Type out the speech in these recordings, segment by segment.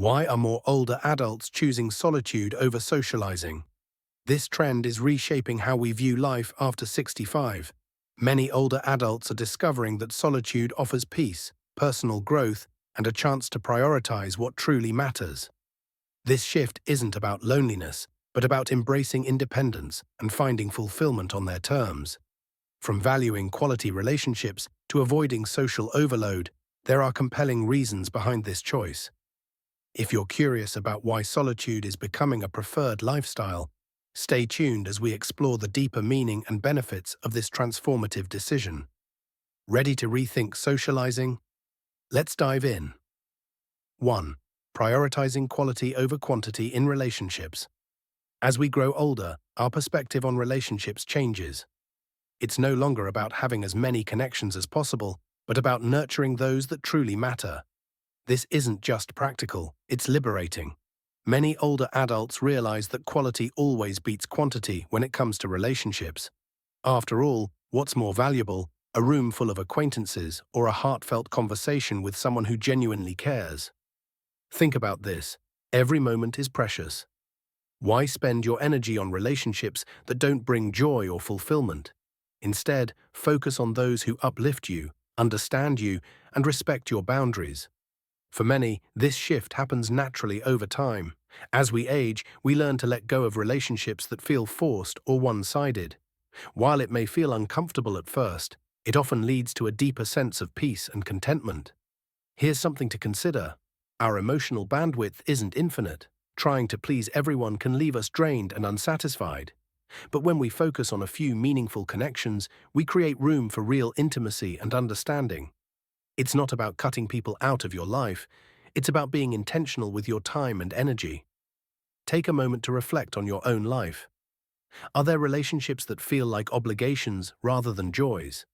Why are more older adults choosing solitude over socializing? This trend is reshaping how we view life after 65. Many older adults are discovering that solitude offers peace, personal growth, and a chance to prioritize what truly matters. This shift isn't about loneliness, but about embracing independence and finding fulfillment on their terms. From valuing quality relationships to avoiding social overload, there are compelling reasons behind this choice. If you're curious about why solitude is becoming a preferred lifestyle, stay tuned as we explore the deeper meaning and benefits of this transformative decision. Ready to rethink socializing? Let's dive in. 1. Prioritizing quality over quantity in relationships. As we grow older, our perspective on relationships changes. It's no longer about having as many connections as possible, but about nurturing those that truly matter. This isn't just practical, it's liberating. Many older adults realize that quality always beats quantity when it comes to relationships. After all, what's more valuable, a room full of acquaintances or a heartfelt conversation with someone who genuinely cares? Think about this. Every moment is precious. Why spend your energy on relationships that don't bring joy or fulfillment? Instead, focus on those who uplift you, understand you, and respect your boundaries. For many, this shift happens naturally over time. As we age, we learn to let go of relationships that feel forced or one-sided. While it may feel uncomfortable at first, it often leads to a deeper sense of peace and contentment. Here's something to consider. Our emotional bandwidth isn't infinite. Trying to please everyone can leave us drained and unsatisfied. But when we focus on a few meaningful connections, we create room for real intimacy and understanding. It's not about cutting people out of your life, it's about being intentional with your time and energy. Take a moment to reflect on your own life. Are there relationships that feel like obligations rather than joys?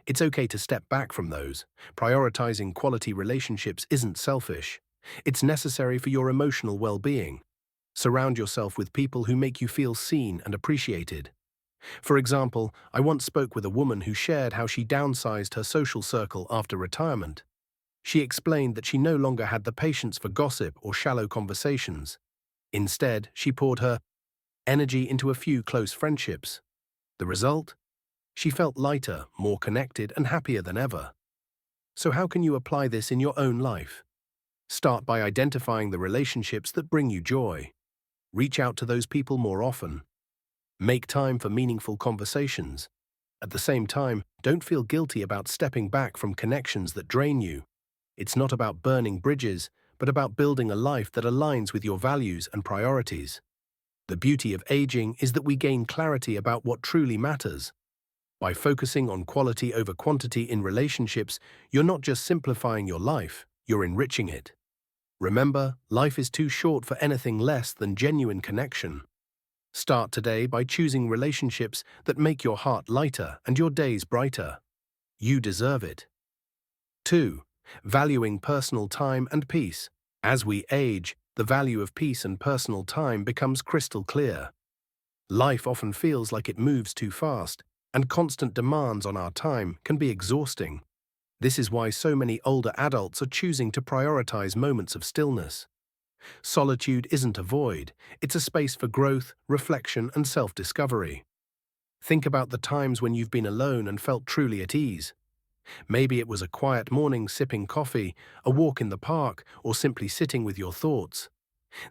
It's okay to step back from those. Prioritizing quality relationships isn't selfish. It's necessary for your emotional well-being. Surround yourself with people who make you feel seen and appreciated. For example, I once spoke with a woman who shared how she downsized her social circle after retirement. She explained that she no longer had the patience for gossip or shallow conversations. Instead, she poured her energy into a few close friendships. The result? She felt lighter, more connected, and happier than ever. So how can you apply this in your own life? Start by identifying the relationships that bring you joy. Reach out to those people more often. Make time for meaningful conversations. At the same time, don't feel guilty about stepping back from connections that drain you. It's not about burning bridges, but about building a life that aligns with your values and priorities. The beauty of aging is that we gain clarity about what truly matters. By focusing on quality over quantity in relationships, you're not just simplifying your life, you're enriching it. Remember, life is too short for anything less than genuine connection. Start today by choosing relationships that make your heart lighter and your days brighter. You deserve it. 2. Valuing personal time and peace. As we age, the value of peace and personal time becomes crystal clear. Life often feels like it moves too fast, and constant demands on our time can be exhausting. This is why so many older adults are choosing to prioritize moments of stillness. Solitude isn't a void, it's a space for growth, reflection, and self-discovery. Think about the times when you've been alone and felt truly at ease. Maybe it was a quiet morning sipping coffee, a walk in the park, or simply sitting with your thoughts.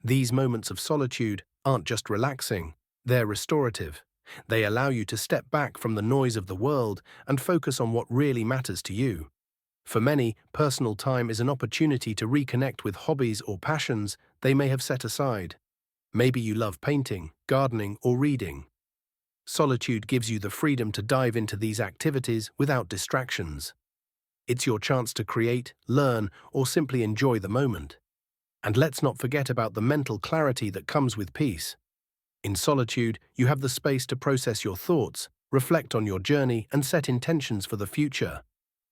These moments of solitude aren't just relaxing, they're restorative. They allow you to step back from the noise of the world and focus on what really matters to you. For many, personal time is an opportunity to reconnect with hobbies or passions they may have set aside. Maybe you love painting, gardening, or reading. Solitude gives you the freedom to dive into these activities without distractions. It's your chance to create, learn, or simply enjoy the moment. And let's not forget about the mental clarity that comes with peace. In solitude, you have the space to process your thoughts, reflect on your journey, and set intentions for the future.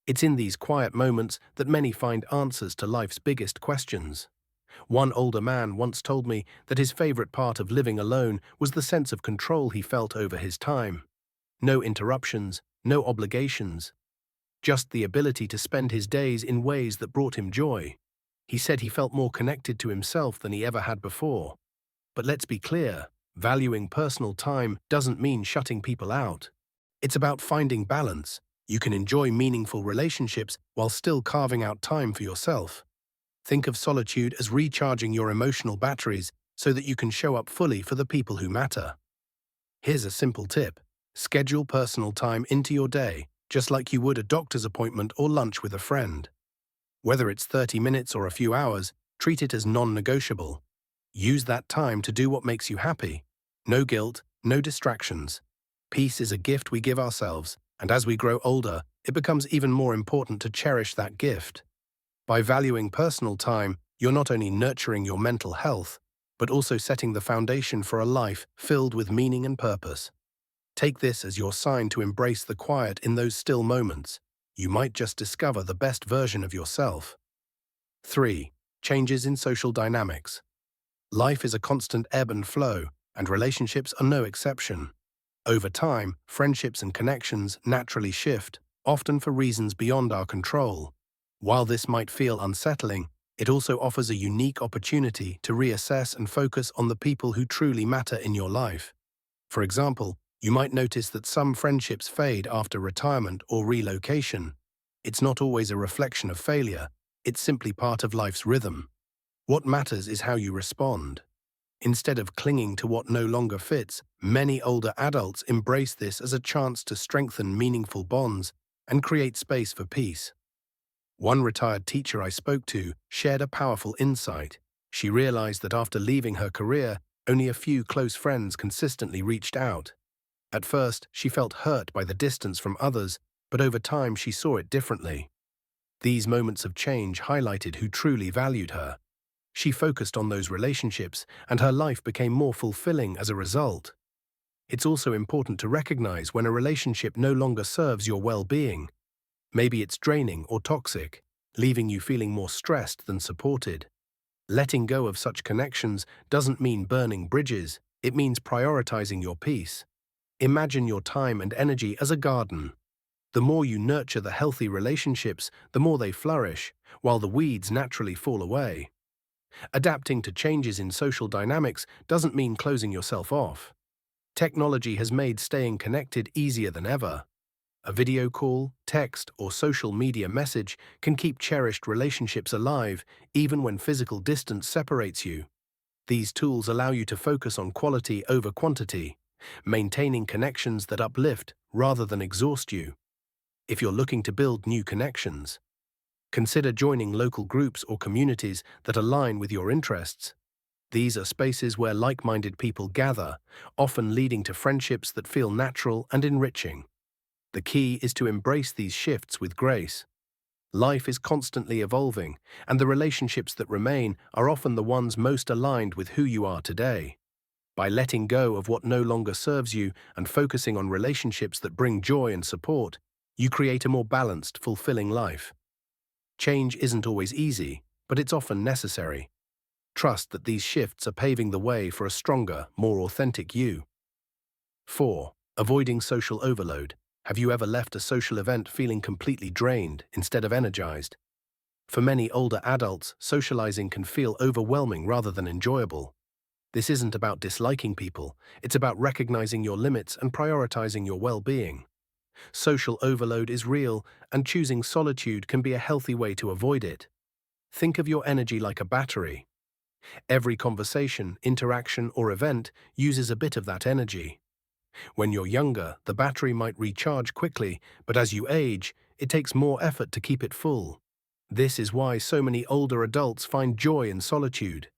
It's in these quiet moments that many find answers to life's biggest questions. One older man once told me that his favorite part of living alone was the sense of control he felt over his time. No interruptions, no obligations. Just the ability to spend his days in ways that brought him joy. He said he felt more connected to himself than he ever had before. But let's be clear, valuing personal time doesn't mean shutting people out. It's about finding balance. You can enjoy meaningful relationships while still carving out time for yourself. Think of solitude as recharging your emotional batteries so that you can show up fully for the people who matter. Here's a simple tip. Schedule personal time into your day, just like you would a doctor's appointment or lunch with a friend. Whether it's 30 minutes or a few hours, treat it as non-negotiable. Use that time to do what makes you happy. No guilt, no distractions. Peace is a gift we give ourselves, and as we grow older, it becomes even more important to cherish that gift. By valuing personal time, you're not only nurturing your mental health, but also setting the foundation for a life filled with meaning and purpose. Take this as your sign to embrace the quiet in those still moments. You might just discover the best version of yourself. 3. Changes in social dynamics. Life is a constant ebb and flow, and relationships are no exception. Over time, friendships and connections naturally shift, often for reasons beyond our control. While this might feel unsettling, it also offers a unique opportunity to reassess and focus on the people who truly matter in your life. For example, you might notice that some friendships fade after retirement or relocation. It's not always a reflection of failure, it's simply part of life's rhythm. What matters is how you respond. Instead of clinging to what no longer fits, many older adults embrace this as a chance to strengthen meaningful bonds and create space for peace. One retired teacher I spoke to shared a powerful insight. She realized that after leaving her career, only a few close friends consistently reached out. At first, she felt hurt by the distance from others, but over time she saw it differently. These moments of change highlighted who truly valued her. She focused on those relationships, and her life became more fulfilling as a result. It's also important to recognize when a relationship no longer serves your well-being. Maybe it's draining or toxic, leaving you feeling more stressed than supported. Letting go of such connections doesn't mean burning bridges, it means prioritizing your peace. Imagine your time and energy as a garden. The more you nurture the healthy relationships, the more they flourish, while the weeds naturally fall away. Adapting to changes in social dynamics doesn't mean closing yourself off. Technology has made staying connected easier than ever. A video call, text, or social media message can keep cherished relationships alive, even when physical distance separates you. These tools allow you to focus on quality over quantity, maintaining connections that uplift rather than exhaust you. If you're looking to build new connections, consider joining local groups or communities that align with your interests. These are spaces where like-minded people gather, often leading to friendships that feel natural and enriching. The key is to embrace these shifts with grace. Life is constantly evolving, and the relationships that remain are often the ones most aligned with who you are today. By letting go of what no longer serves you and focusing on relationships that bring joy and support, you create a more balanced, fulfilling life. Change isn't always easy, but it's often necessary. Trust that these shifts are paving the way for a stronger, more authentic you. 4. Avoiding social overload. Have you ever left a social event feeling completely drained instead of energized? For many older adults, socializing can feel overwhelming rather than enjoyable. This isn't about disliking people, it's about recognizing your limits and prioritizing your well-being. Social overload is real, and choosing solitude can be a healthy way to avoid it. Think of your energy like a battery. Every conversation, interaction, or event uses a bit of that energy. When you're younger, the battery might recharge quickly, but as you age, it takes more effort to keep it full. This is why so many older adults find joy in solitude.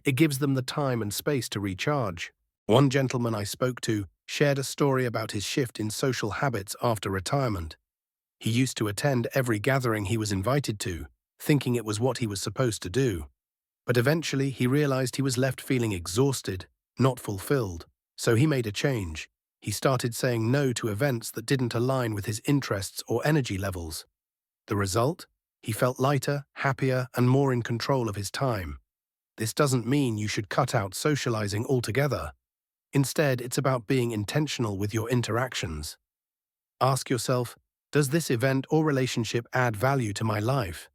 It gives them the time and space to recharge. One gentleman I spoke to shared a story about his shift in social habits after retirement. He used to attend every gathering he was invited to, thinking it was what he was supposed to do. But eventually he realized he was left feeling exhausted, not fulfilled. So he made a change. He started saying no to events that didn't align with his interests or energy levels. The result? He felt lighter, happier, and more in control of his time. This doesn't mean you should cut out socializing altogether. Instead, it's about being intentional with your interactions. Ask yourself, does this event or relationship add value to my life?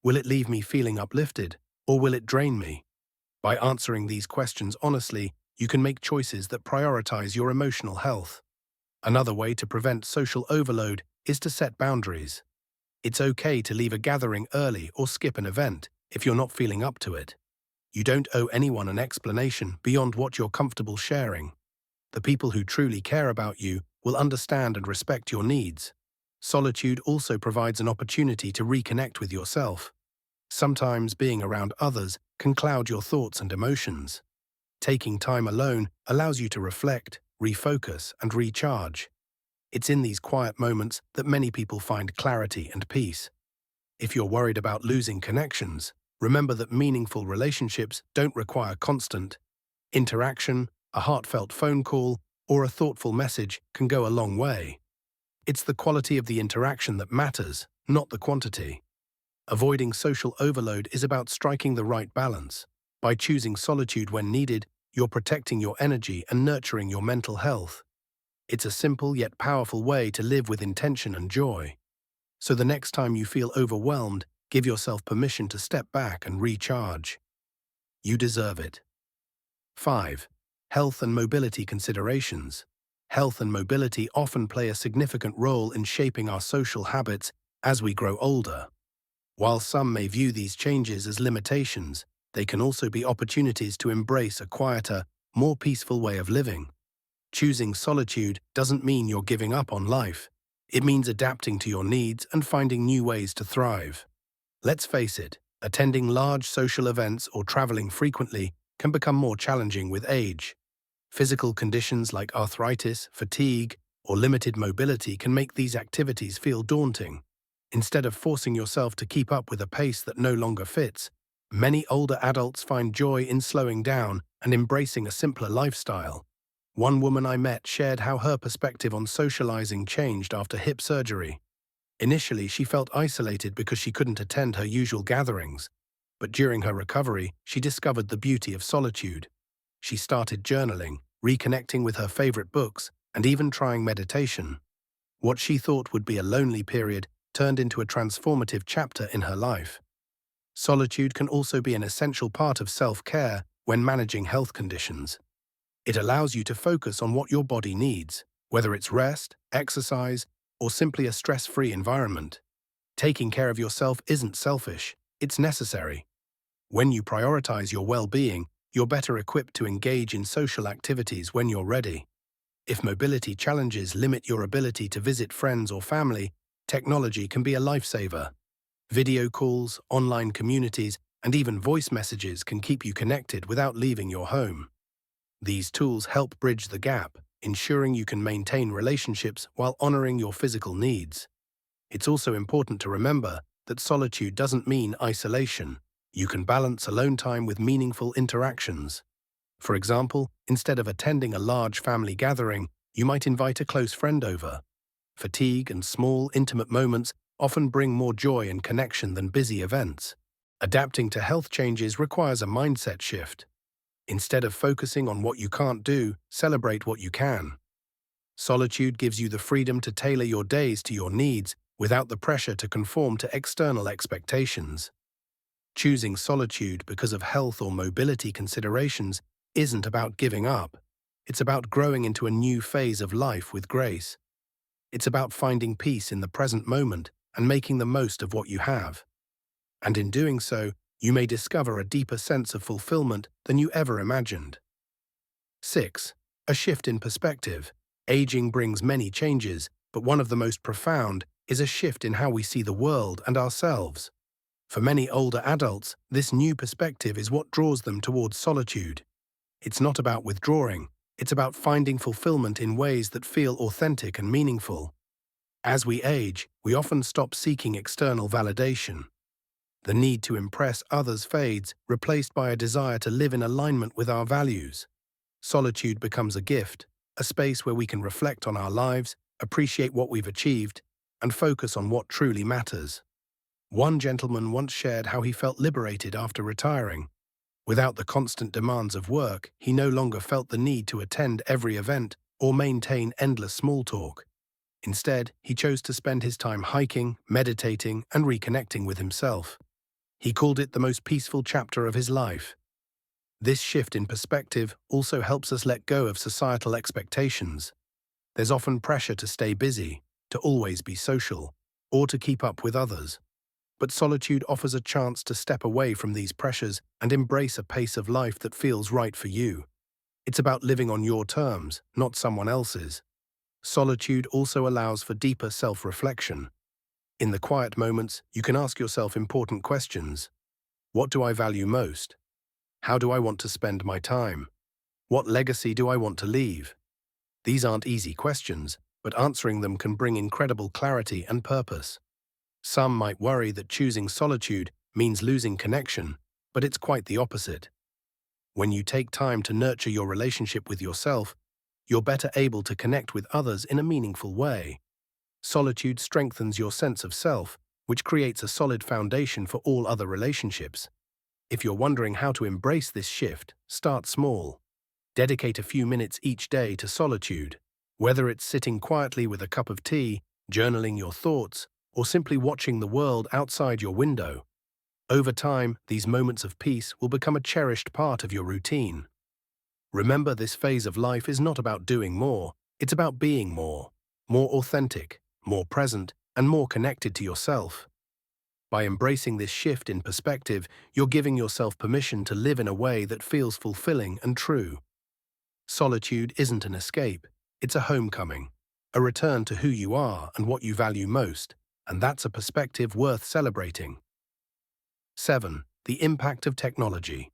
Will it leave me feeling uplifted, or will it drain me? By answering these questions honestly, you can make choices that prioritize your emotional health. Another way to prevent social overload is to set boundaries. It's okay to leave a gathering early or skip an event if you're not feeling up to it. You don't owe anyone an explanation beyond what you're comfortable sharing. The people who truly care about you will understand and respect your needs. Solitude also provides an opportunity to reconnect with yourself. Sometimes being around others can cloud your thoughts and emotions. Taking time alone allows you to reflect, refocus, and recharge. It's in these quiet moments that many people find clarity and peace. If you're worried about losing connections, remember that meaningful relationships don't require constant interaction. A heartfelt phone call or a thoughtful message can go a long way. It's the quality of the interaction that matters, not the quantity. Avoiding social overload is about striking the right balance. By choosing solitude when needed, you're protecting your energy and nurturing your mental health. It's a simple yet powerful way to live with intention and joy. So the next time you feel overwhelmed, give yourself permission to step back and recharge. You deserve it. 5. Health and mobility considerations. Health and mobility often play a significant role in shaping our social habits as we grow older. While some may view these changes as limitations, they can also be opportunities to embrace a quieter, more peaceful way of living. Choosing solitude doesn't mean you're giving up on life. It means adapting to your needs and finding new ways to thrive. Let's face it, attending large social events or traveling frequently can become more challenging with age. Physical conditions like arthritis, fatigue, or limited mobility can make these activities feel daunting. Instead of forcing yourself to keep up with a pace that no longer fits, many older adults find joy in slowing down and embracing a simpler lifestyle. One woman I met shared how her perspective on socializing changed after hip surgery. Initially, she felt isolated because she couldn't attend her usual gatherings, but during her recovery, she discovered the beauty of solitude. She started journaling, reconnecting with her favorite books, and even trying meditation. What she thought would be a lonely period turned into a transformative chapter in her life. Solitude can also be an essential part of self-care when managing health conditions. It allows you to focus on what your body needs, whether it's rest, exercise, or simply a stress-free environment. Taking care of yourself isn't selfish, it's necessary. When you prioritize your well-being, you're better equipped to engage in social activities when you're ready. If mobility challenges limit your ability to visit friends or family, technology can be a lifesaver. Video calls, online communities, and even voice messages can keep you connected without leaving your home. These tools help bridge the gap, ensuring you can maintain relationships while honoring your physical needs. It's also important to remember that solitude doesn't mean isolation. You can balance alone time with meaningful interactions. For example, instead of attending a large family gathering, you might invite a close friend over. Fatigue and small, intimate moments often bring more joy and connection than busy events. Adapting to health changes requires a mindset shift. Instead of focusing on what you can't do, celebrate what you can. Solitude gives you the freedom to tailor your days to your needs without the pressure to conform to external expectations. Choosing solitude because of health or mobility considerations isn't about giving up. It's about growing into a new phase of life with grace. It's about finding peace in the present moment and making the most of what you have. And in doing so, you may discover a deeper sense of fulfillment than you ever imagined. 6. A shift in perspective. Aging brings many changes, but one of the most profound is a shift in how we see the world and ourselves. For many older adults, this new perspective is what draws them towards solitude. It's not about withdrawing, it's about finding fulfillment in ways that feel authentic and meaningful. As we age, we often stop seeking external validation. The need to impress others fades, replaced by a desire to live in alignment with our values. Solitude becomes a gift, a space where we can reflect on our lives, appreciate what we've achieved, and focus on what truly matters. One gentleman once shared how he felt liberated after retiring. Without the constant demands of work, he no longer felt the need to attend every event or maintain endless small talk. Instead, he chose to spend his time hiking, meditating, and reconnecting with himself. He called it the most peaceful chapter of his life. This shift in perspective also helps us let go of societal expectations. There's often pressure to stay busy, to always be social, or to keep up with others. But solitude offers a chance to step away from these pressures and embrace a pace of life that feels right for you. It's about living on your terms, not someone else's. Solitude also allows for deeper self-reflection. In the quiet moments, you can ask yourself important questions. What do I value most? How do I want to spend my time? What legacy do I want to leave? These aren't easy questions, but answering them can bring incredible clarity and purpose. Some might worry that choosing solitude means losing connection, but it's quite the opposite. When you take time to nurture your relationship with yourself, you're better able to connect with others in a meaningful way. Solitude strengthens your sense of self, which creates a solid foundation for all other relationships. If you're wondering how to embrace this shift, start small. Dedicate a few minutes each day to solitude, whether it's sitting quietly with a cup of tea, journaling your thoughts, or simply watching the world outside your window. Over time, these moments of peace will become a cherished part of your routine. Remember, this phase of life is not about doing more, it's about being more authentic, more present, and more connected to yourself. By embracing this shift in perspective, you're giving yourself permission to live in a way that feels fulfilling and true. Solitude isn't an escape, it's a homecoming, a return to who you are and what you value most, and that's a perspective worth celebrating. 7. The impact of technology.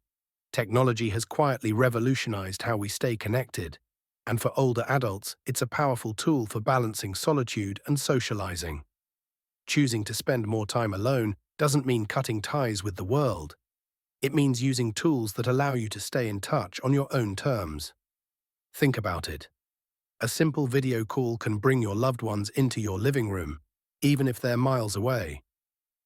Technology has quietly revolutionized how we stay connected, and for older adults, it's a powerful tool for balancing solitude and socializing. Choosing to spend more time alone doesn't mean cutting ties with the world. It means using tools that allow you to stay in touch on your own terms. Think about it. A simple video call can bring your loved ones into your living room, even if they're miles away.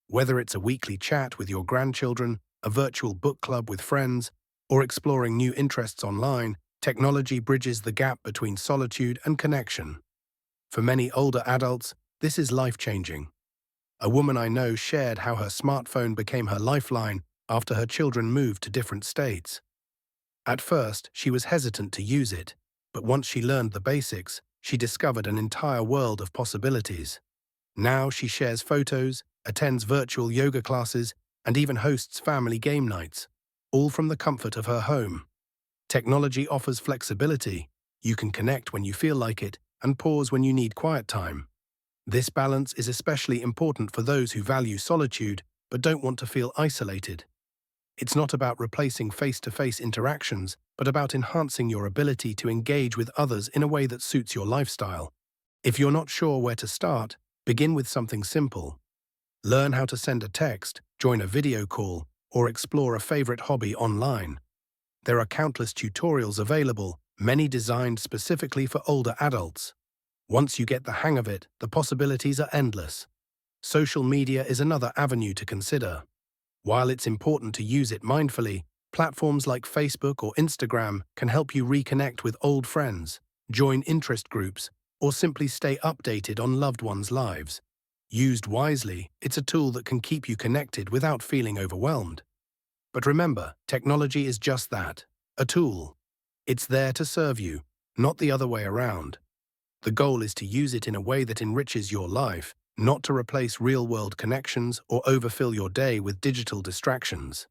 Whether it's a weekly chat with your grandchildren, a virtual book club with friends, or exploring new interests online, technology bridges the gap between solitude and connection. For many older adults, this is life-changing. A woman I know shared how her smartphone became her lifeline after her children moved to different states. At first, she was hesitant to use it, but once she learned the basics, she discovered an entire world of possibilities. Now she shares photos, attends virtual yoga classes, and even hosts family game nights, all from the comfort of her home. Technology offers flexibility. You can connect when you feel like it and pause when you need quiet time. This balance is especially important for those who value solitude but don't want to feel isolated. It's not about replacing face-to-face interactions, but about enhancing your ability to engage with others in a way that suits your lifestyle. If you're not sure where to start, begin with something simple. Learn how to send a text, join a video call, or explore a favorite hobby online. There are countless tutorials available, many designed specifically for older adults. Once you get the hang of it, the possibilities are endless. Social media is another avenue to consider. While it's important to use it mindfully, platforms like Facebook or Instagram can help you reconnect with old friends, join interest groups, or simply stay updated on loved ones' lives. Used wisely, it's a tool that can keep you connected without feeling overwhelmed. But remember, technology is just that, a tool. It's there to serve you, not the other way around. The goal is to use it in a way that enriches your life, not to replace real-world connections or overfill your day with digital distractions.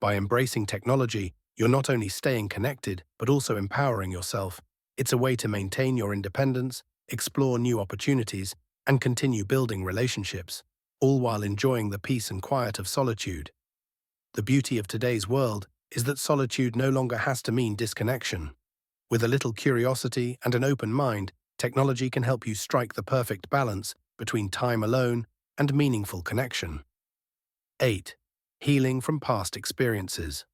By embracing technology, you're not only staying connected, but also empowering yourself. It's a way to maintain your independence, explore new opportunities, and continue building relationships, all while enjoying the peace and quiet of solitude. The beauty of today's world is that solitude no longer has to mean disconnection. With a little curiosity and an open mind, technology can help you strike the perfect balance between time alone and meaningful connection. 8. Healing from past experiences.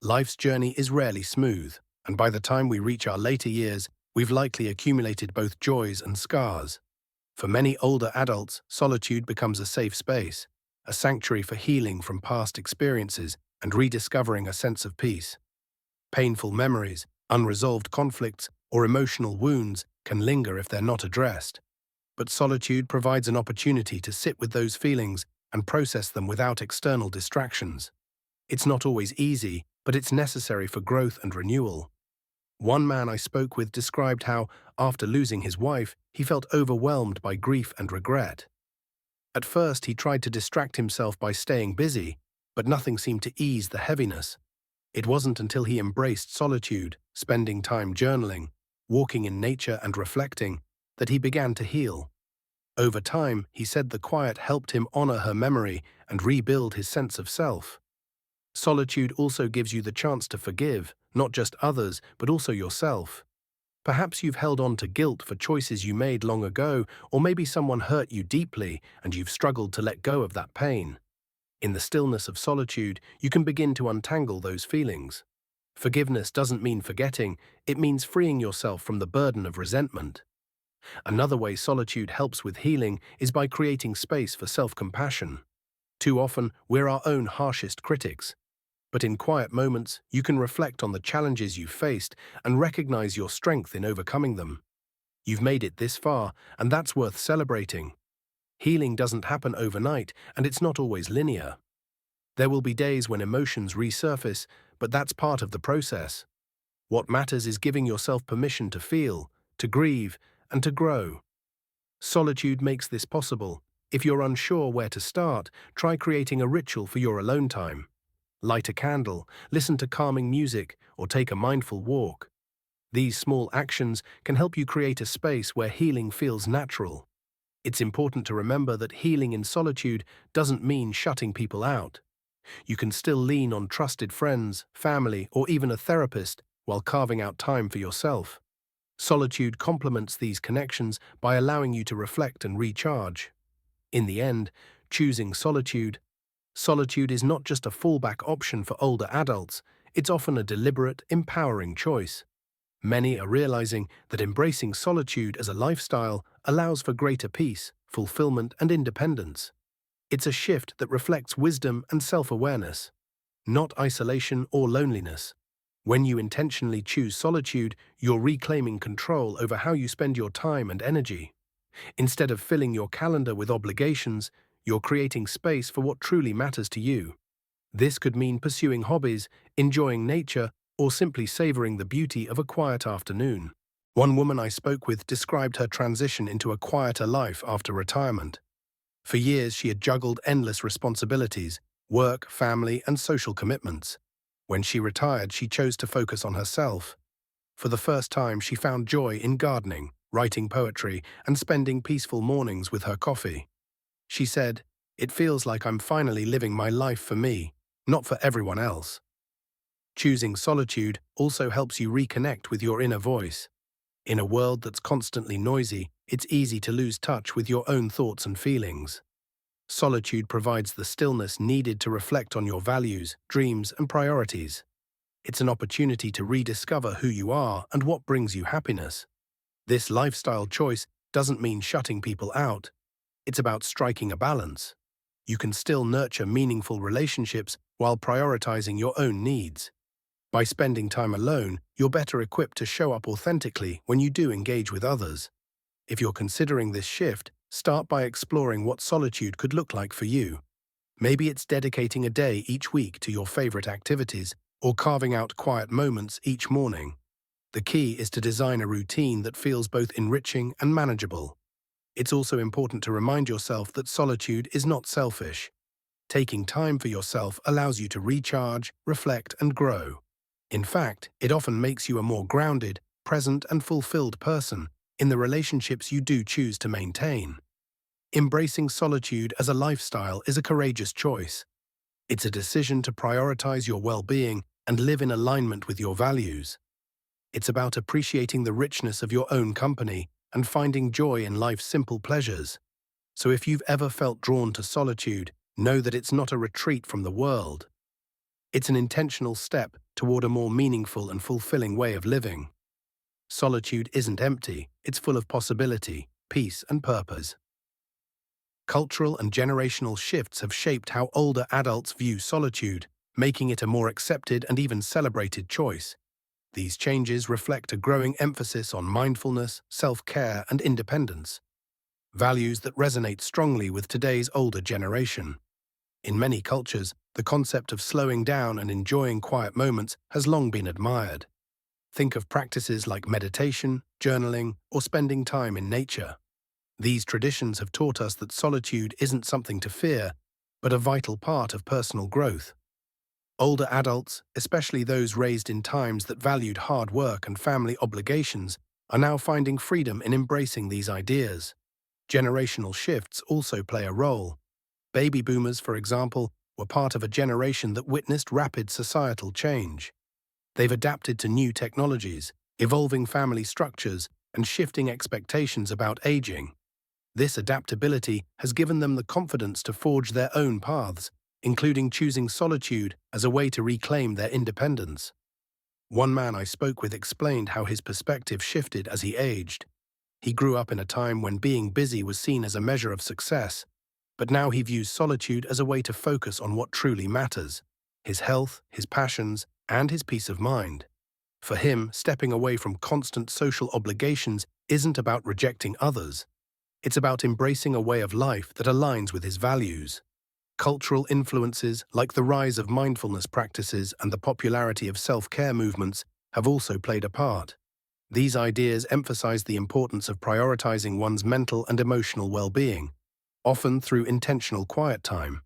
Life's journey is rarely smooth, and by the time we reach our later years, we've likely accumulated both joys and scars. For many older adults, solitude becomes a safe space, a sanctuary for healing from past experiences and rediscovering a sense of peace. Painful memories, unresolved conflicts, or emotional wounds can linger if they're not addressed. But solitude provides an opportunity to sit with those feelings and process them without external distractions. It's not always easy, but it's necessary for growth and renewal. One man I spoke with described how, after losing his wife, he felt overwhelmed by grief and regret. At first, he tried to distract himself by staying busy, but nothing seemed to ease the heaviness. It wasn't until he embraced solitude, spending time journaling, walking in nature and reflecting, that he began to heal. Over time, he said the quiet helped him honor her memory and rebuild his sense of self. Solitude also gives you the chance to forgive, not just others, but also yourself. Perhaps you've held on to guilt for choices you made long ago, or maybe someone hurt you deeply and you've struggled to let go of that pain. In the stillness of solitude, you can begin to untangle those feelings. Forgiveness doesn't mean forgetting, it means freeing yourself from the burden of resentment. Another way solitude helps with healing is by creating space for self-compassion. Too often, we're our own harshest critics. But in quiet moments, you can reflect on the challenges you've faced and recognize your strength in overcoming them. You've made it this far, and that's worth celebrating. Healing doesn't happen overnight, and it's not always linear. There will be days when emotions resurface, but that's part of the process. What matters is giving yourself permission to feel, to grieve, and to grow. Solitude makes this possible. If you're unsure where to start, try creating a ritual for your alone time. Light a candle, listen to calming music, or take a mindful walk. These small actions can help you create a space where healing feels natural. It's important to remember that healing in solitude doesn't mean shutting people out. You can still lean on trusted friends, family, or even a therapist while carving out time for yourself. Solitude complements these connections by allowing you to reflect and recharge. In the end, choosing solitude is not just a fallback option for older adults, it's often a deliberate, empowering choice. Many are realizing that embracing solitude as a lifestyle allows for greater peace, fulfillment, and independence. It's a shift that reflects wisdom and self-awareness, not isolation or loneliness. When you intentionally choose solitude, you're reclaiming control over how you spend your time and energy. Instead of filling your calendar with obligations, you're creating space for what truly matters to you. This could mean pursuing hobbies, enjoying nature, or simply savoring the beauty of a quiet afternoon. One woman I spoke with described her transition into a quieter life after retirement. For years, she had juggled endless responsibilities, work, family, and social commitments. When she retired, she chose to focus on herself. For the first time, she found joy in gardening, writing poetry, and spending peaceful mornings with her coffee. She said, "It feels like I'm finally living my life for me, not for everyone else." Choosing solitude also helps you reconnect with your inner voice. In a world that's constantly noisy, it's easy to lose touch with your own thoughts and feelings. Solitude provides the stillness needed to reflect on your values, dreams, and priorities. It's an opportunity to rediscover who you are and what brings you happiness. This lifestyle choice doesn't mean shutting people out. It's about striking a balance. You can still nurture meaningful relationships while prioritizing your own needs. By spending time alone, you're better equipped to show up authentically when you do engage with others. If you're considering this shift, start by exploring what solitude could look like for you. Maybe it's dedicating a day each week to your favorite activities or carving out quiet moments each morning. The key is to design a routine that feels both enriching and manageable. It's also important to remind yourself that solitude is not selfish. Taking time for yourself allows you to recharge, reflect, and grow. In fact, it often makes you a more grounded, present, and fulfilled person in the relationships you do choose to maintain. Embracing solitude as a lifestyle is a courageous choice. It's a decision to prioritize your well-being and live in alignment with your values. It's about appreciating the richness of your own company and finding joy in life's simple pleasures. So if you've ever felt drawn to solitude, know that it's not a retreat from the world. It's an intentional step toward a more meaningful and fulfilling way of living. Solitude isn't empty, it's full of possibility, peace, and purpose. Cultural and generational shifts have shaped how older adults view solitude, making it a more accepted and even celebrated choice. These changes reflect a growing emphasis on mindfulness, self-care, and independence. values that resonate strongly with today's older generation. In many cultures, the concept of slowing down and enjoying quiet moments has long been admired. Think of practices like meditation, journaling, or spending time in nature. These traditions have taught us that solitude isn't something to fear, but a vital part of personal growth. Older adults, especially those raised in times that valued hard work and family obligations, are now finding freedom in embracing these ideas. Generational shifts also play a role. Baby boomers, for example, were part of a generation that witnessed rapid societal change. They've adapted to new technologies, evolving family structures, and shifting expectations about aging. This adaptability has given them the confidence to forge their own paths, including choosing solitude as a way to reclaim their independence. One man I spoke with explained how his perspective shifted as he aged. He grew up in a time when being busy was seen as a measure of success, but now he views solitude as a way to focus on what truly matters: his health, his passions, and his peace of mind. For him, stepping away from constant social obligations isn't about rejecting others. It's about embracing a way of life that aligns with his values. Cultural influences, like the rise of mindfulness practices and the popularity of self-care movements, have also played a part. These ideas emphasize the importance of prioritizing one's mental and emotional well-being, often through intentional quiet time.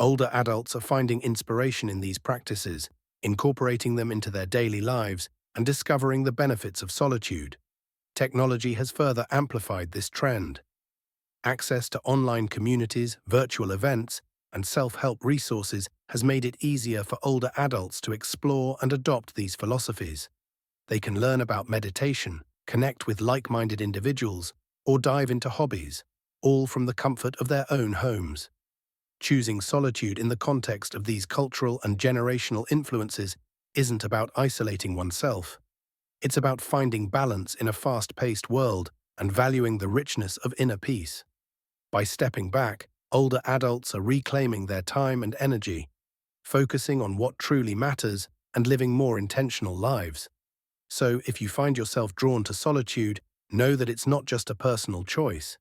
Older adults are finding inspiration in these practices, incorporating them into their daily lives, and discovering the benefits of solitude. Technology has further amplified this trend. Access to online communities, virtual events, and self-help resources has made it easier for older adults to explore and adopt these philosophies. They can learn about meditation, connect with like-minded individuals, or dive into hobbies, all from the comfort of their own homes. Choosing solitude in the context of these cultural and generational influences isn't about isolating oneself. It's about finding balance in a fast-paced world and valuing the richness of inner peace. By stepping back, older adults are reclaiming their time and energy, focusing on what truly matters and living more intentional lives. So, if you find yourself drawn to solitude, know that it's not just a personal choice.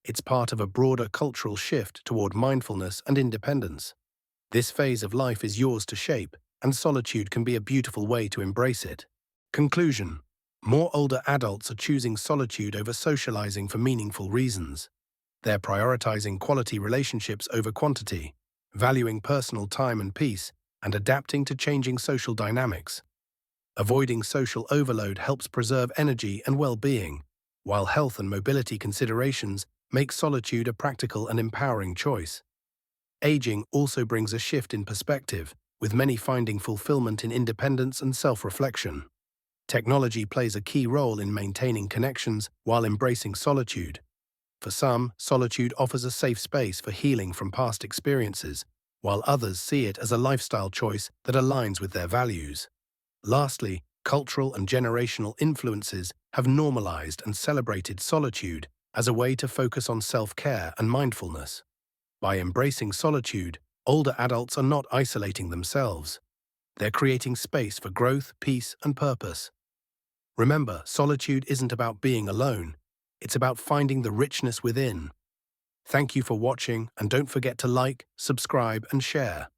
It's part of a broader cultural shift toward mindfulness and independence. This phase of life is yours to shape, and solitude can be a beautiful way to embrace it. Conclusion: more older adults are choosing solitude over socializing for meaningful reasons. They're prioritizing quality relationships over quantity, valuing personal time and peace, and adapting to changing social dynamics. Avoiding social overload helps preserve energy and well-being, while health and mobility considerations make solitude a practical and empowering choice. Aging also brings a shift in perspective, with many finding fulfillment in independence and self-reflection. Technology plays a key role in maintaining connections while embracing solitude. For some, solitude offers a safe space for healing from past experiences, while others see it as a lifestyle choice that aligns with their values. Lastly, cultural and generational influences have normalized and celebrated solitude as a way to focus on self-care and mindfulness. By embracing solitude, older adults are not isolating themselves. They're creating space for growth, peace, and purpose. Remember, solitude isn't about being alone. It's about finding the richness within. Thank you for watching, and don't forget to like, subscribe, and share.